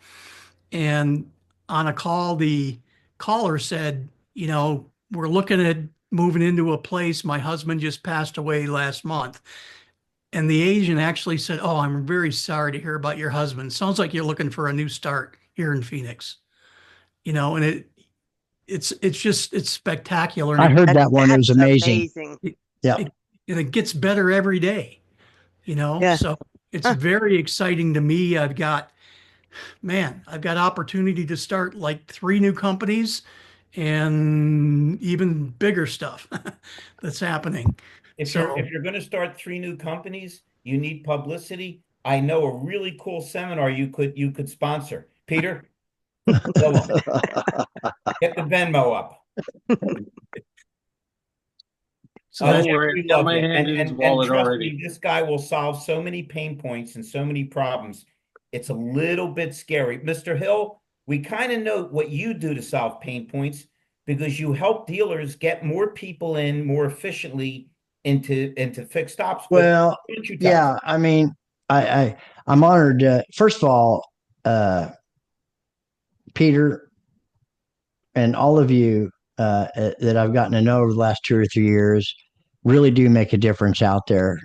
And on a call, the caller said, we're looking at moving into a place. My husband just passed away last month. And the agent actually said, oh, I'm very sorry to hear about your husband. Sounds like you're looking for a new start here in Phoenix. And it's spectacular. I heard that one. It was amazing. Yeah. And it gets better every day, Yeah. So it's very exciting to me. I've got opportunity to start like 3 new companies and even bigger stuff that's happening. If you're going to start 3 new companies, you need publicity. I know a really cool seminar you could sponsor. Peter, get the Venmo up. So my hand in his wallet trust already. me, this guy will solve so many pain points and so many problems. It's a little bit scary. Mr. Hill, we kind of know what you do to solve pain points because you help dealers get more people in more efficiently into fixed ops. Well, yeah, I mean, I'm honored. First of all, Peter, and all of you that I've gotten to know over the last 2 or 3 years really do make a difference out there.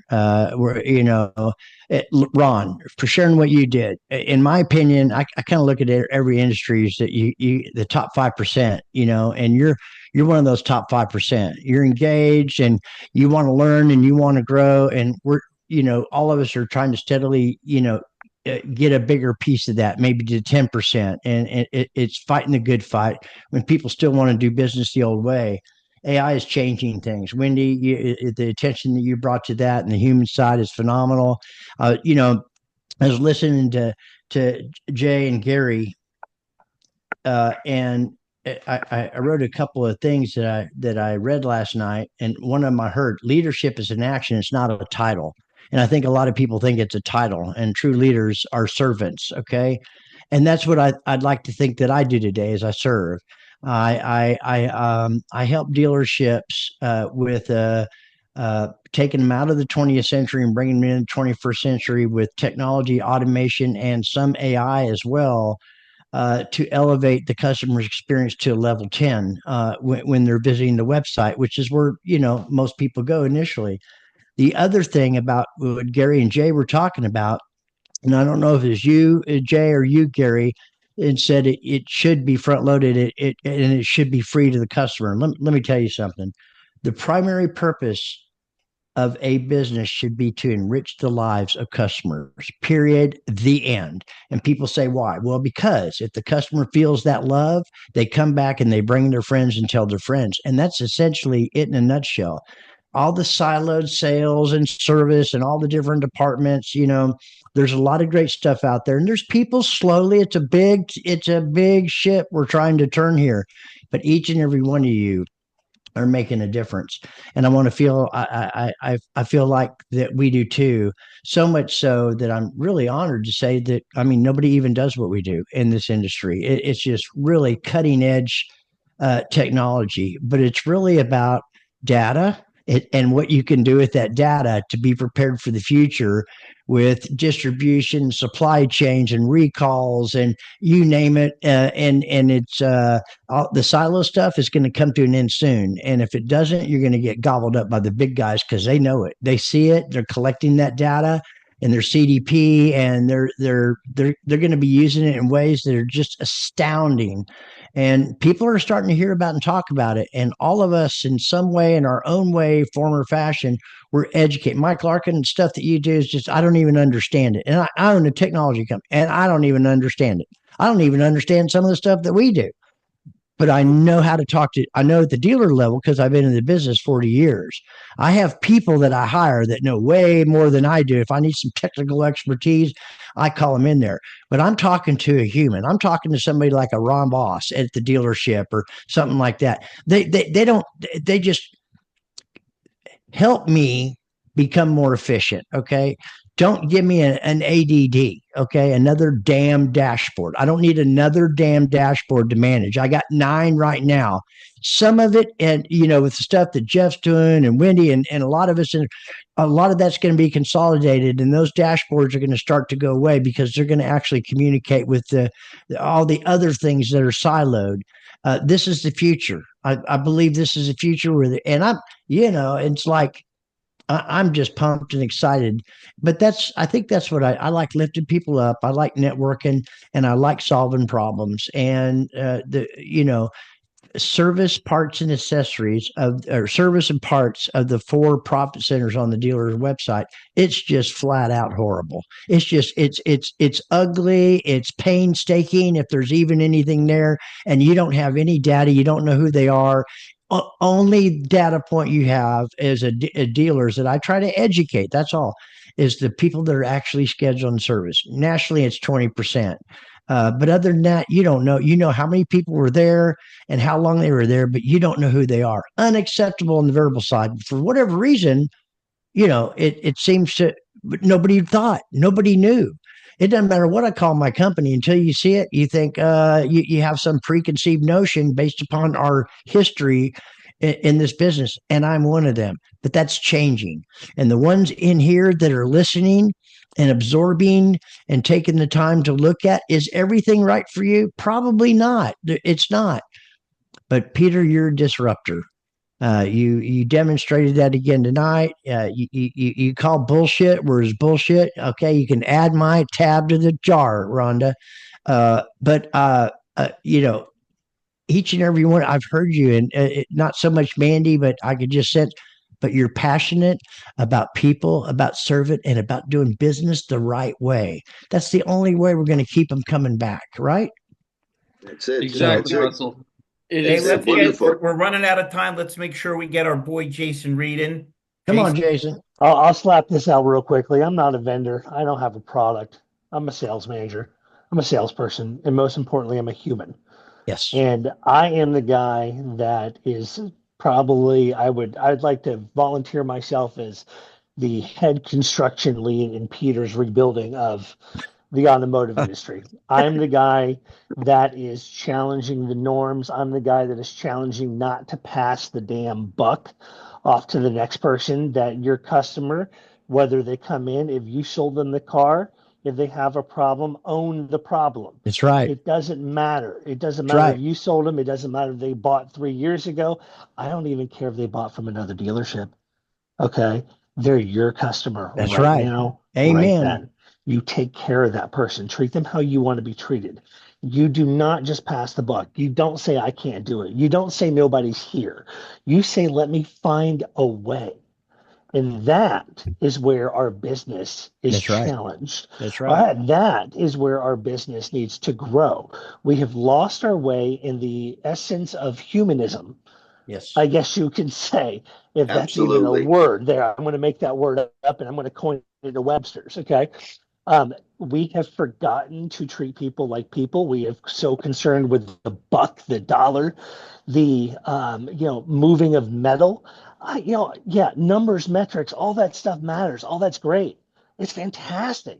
Ron, for sharing what you did. In my opinion, I kind of look at every industry is that you the top 5%, and you're one of those top 5%. You're engaged and you want to learn and you want to grow, and we're all of us are trying to steadily get a bigger piece of that, maybe to 10%. And it's fighting the good fight when people still want to do business the old way. AI is changing things. Wendy, the attention that you brought to that and the human side is phenomenal. I was listening to Jay and Gary, and I wrote a couple of things that I read last night, and one of them I heard: leadership is an action; it's not a title. And I think a lot of people think it's a title, and true leaders are servants. Okay, and that's what I'd like to think that I do today, as I serve. I help dealerships with taking them out of the 20th century and bringing them into the 21st century with technology, automation, and some AI as well, to elevate the customer's experience to level 10 when they're visiting the website, which is where most people go initially. The other thing about what Gary and Jay were talking about, and I don't know if it's you, Jay, or you, Gary, and said it should be front loaded and it should be free to the customer. Let me tell you something. The primary purpose of a business should be to enrich the lives of customers, period, the end. And people say, why? Well, because if the customer feels that love, they come back and they bring their friends and tell their friends. And that's essentially it in a nutshell. All the siloed sales and service and all the different departments, there's a lot of great stuff out there, and there's people slowly. It's a big ship we're trying to turn here, but each and every one of you are making a difference. And I want to feel, I feel like that we do too. So much so that I'm really honored to say that, nobody even does what we do in this industry. It's just really cutting edge technology, but it's really about data and what you can do with that data to be prepared for the future with distribution, supply chains, and recalls, and you name it. And it's all the silo stuff is going to come to an end soon. And if it doesn't, you're going to get gobbled up by the big guys because they know it. They see it. They're collecting that data in their CDP, and they're going to be using it in ways that are just astounding. And people are starting to hear about and talk about it. And all of us, in some way, in our own way, form or fashion, we're educated. Mike Larkin, stuff that you do is just, I don't even understand it. And I own a technology company, and I don't even understand it. I don't even understand some of the stuff that we do. But I know how to talk to, I know at the dealer level, because I've been in the business 40 years. I have people that I hire that know way more than I do. If I need some technical expertise, I call them in there. But I'm talking to a human. I'm talking to somebody like a Ron Boss at the dealership or something like that. They just help me become more efficient. Okay. Don't give me an ADD, okay? Another damn dashboard. I don't need another damn dashboard to manage. I got 9 right now. Some of it, and with the stuff that Jeff's doing and Wendy and a lot of us, and a lot of that's going to be consolidated, and those dashboards are going to start to go away because they're going to actually communicate with all the other things that are siloed. This is the future. I believe this is the future and it's like, I'm just pumped and excited, but I think that's what I like, lifting people up. I like networking, and I like solving problems, and service, parts, and accessories service and parts of the 4 profit centers on the dealer's website. It's just flat out horrible. It's just, it's ugly. It's painstaking. If there's even anything there and you don't have any data, you don't know who they are. Only data point you have as a dealers that I try to educate, that's all, is the people that are actually scheduling service. Nationally, it's 20%. But other than that, you don't know. You know how many people were there and how long they were there, but you don't know who they are. Unacceptable on the variable side. For whatever reason, it seems to, but nobody thought, nobody knew. It doesn't matter what I call my company. Until you see it, you think you have some preconceived notion based upon our history in this business. And I'm one of them. But that's changing. And the ones in here that are listening and absorbing and taking the time to look at, is everything right for you? Probably not. It's not. But Peter, you're a disruptor. You demonstrated that again tonight. You call bullshit where it's bullshit. Okay, you can add my tab to the jar, Rhonda. But you know, each and every one, I've heard you, and not so much Mandy, but I could just sense. But you're passionate about people, about serving, and about doing business the right way. That's the only way we're going to keep them coming back, right? That's it. Exactly, Russell. We're running out of time. Let's make sure we get our boy Jason Reed in. Come on, Jason. I'll slap this out real quickly. I'm not a vendor. I don't have a product. I'm a sales manager. I'm a salesperson. And most importantly, I'm a human. Yes. And I am the guy that is probably, I'd like to volunteer myself as the head construction lead in Peter's rebuilding of the automotive industry. I'm the guy that is challenging the norms. I'm the guy that is challenging not to pass the damn buck off to the next person, that your customer, whether they come in, if you sold them the car, if they have a problem, own the problem. That's right. It doesn't matter. It doesn't matter if you sold them. It doesn't matter if they bought 3 years ago. I don't even care if they bought from another dealership. Okay? They're your customer. That's right. Now, Amen. Right then. You take care of that person. Treat them how you want to be treated. You do not just pass the buck. You don't say, I can't do it. You don't say, nobody's here. You say, let me find a way. And that is where our business is challenged. That's right. That is where our business needs to grow. We have lost our way in the essence of humanism. Yes. I guess you could say, if that's even a word there. I'm going to make that word up and I'm going to coin it to Webster's. Okay. We have forgotten to treat people like people. We are so concerned with the buck, the dollar, the moving of metal. Numbers, metrics, all that stuff matters. All that's great. It's fantastic.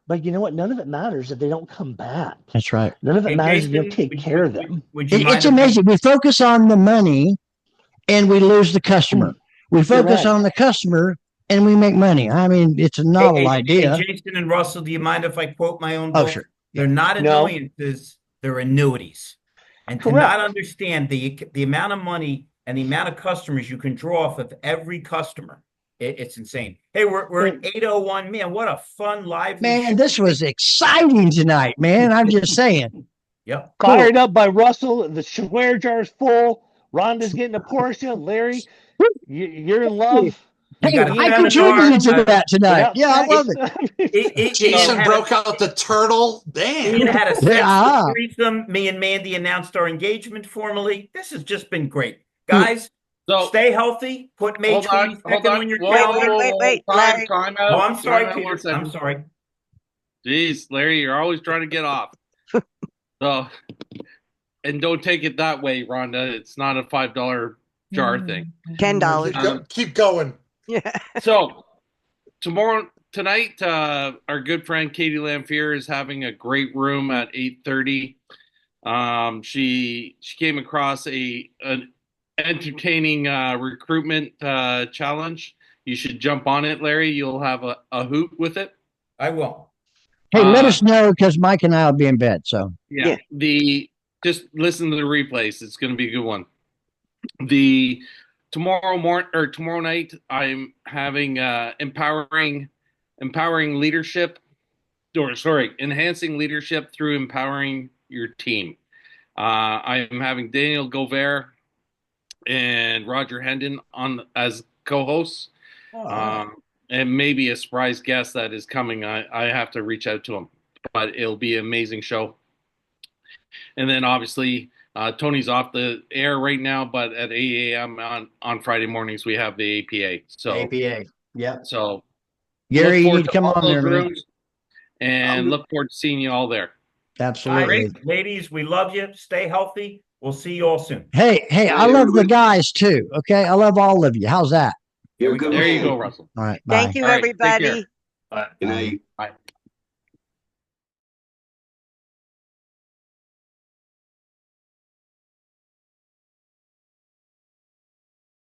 But you know what? None of it matters if they don't come back. That's right. None of it matters if you don't take care of them. It's amazing. We focus on the money and we lose the customer. We focus on the customer and we make money. I mean, it's a novel idea. Hey, Jason and Russell, do you mind if I quote my own book? Oh, sure. They're not annoyances, they're annuities. And to not understand the amount of money and the amount of customers you can draw off of every customer, it's insane. Hey, we're at 8:01. Man, what a fun live man. This was exciting tonight, man. I'm just saying. Yep. Fired up by Russell. The swear jar's full. Rhonda's getting a Porsche. Larry, you're in love. Hey, I contributed to that tonight. Yeah, I love it. Jason broke out the turtle. Damn. Ian had a sex threesome. Me and Mandy announced our engagement formally. This has just been great. Guys, so stay healthy. Put May 22nd on your calendar. Wait. Time out. Oh, I'm sorry, Peter. I'm sorry. Jeez, Larry, you're always trying to get off. So, and don't take it that way, Rhonda. It's not a $5 jar thing. $10. Keep going. Yeah. So tonight, our good friend Katie Lamphere is having a great room at 8:30. She came across an entertaining recruitment challenge. You should jump on it, Larry. You'll have a hoot with it. I will. Hey, let us know because Mike and I will be in bed. So yeah. Just listen to the replays. It's going to be a good one. Tomorrow night, I'm having enhancing leadership through empowering your team. I am having Daniel Gover and Roger Hendon on as co-hosts, and maybe a surprise guest that is coming. I have to reach out to him, but it'll be an amazing show. And then obviously, Tony's off the air right now, but at 8 a.m. on Friday mornings we have the APA. So APA, yeah. So Gary, you need to come on there, man. And look forward to seeing you all there. Absolutely, ladies. We love you. Stay healthy. We'll see you all soon. Hey, I love the guys too. Okay, I love all of you. How's that? You're good. There you go, Russell. All right. Bye. Thank you, everybody. Bye. Good night. Bye.